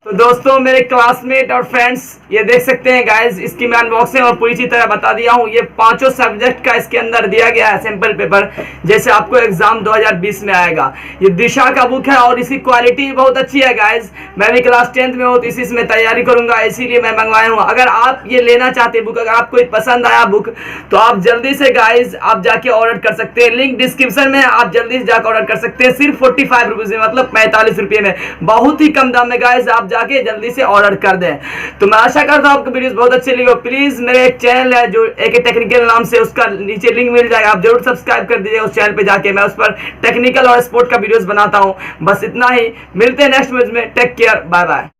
तो दोस्तों मेरे क्लासमेट और फ्रेंड्स ये देख सकते हैं गाइस, इसकी मैं अनबॉक्सिंग और पूरी तरह बता दिया हूँ। ये पांचों सब्जेक्ट का इसके अंदर दिया गया है सैंपल पेपर, जैसे आपको एग्जाम 2020 में आएगा। ये दिशा का बुक है और इसकी क्वालिटी बहुत अच्छी है गाइस। मैं भी क्लास 10th में हूँ तो इसी में तैयारी करूंगा, इसीलिए मैं मंगवाया हूँ। अगर आप ये लेना चाहते हैं बुक, अगर आपको पसंद आया बुक, तो आप जल्दी से गाइज आप जाके ऑर्डर कर सकते हैं। लिंक डिस्क्रिप्शन में, आप जल्दी से जाकर ऑर्डर कर सकते हैं सिर्फ 45 रुपीज में, मतलब 45 रुपये में, बहुत ही कम दाम में गाइज। आप जाके जल्दी से ऑर्डर कर दें। तो मैं आशा करता हूं आपको वीडियोस बहुत अच्छी लगी हो। प्लीज मेरे एक चैनल है जो एके टेक्निकल नाम से, उसका नीचे लिंक मिल जाएगा, आप जरूर सब्सक्राइब कर दीजिए उस चैनल पे जाके। मैं उस पर टेक्निकल और स्पोर्ट का वीडियोस बनाता हूं। बस इतना ही, मिलते हैं नेक्स्ट वीडियो में। Take care, bye bye.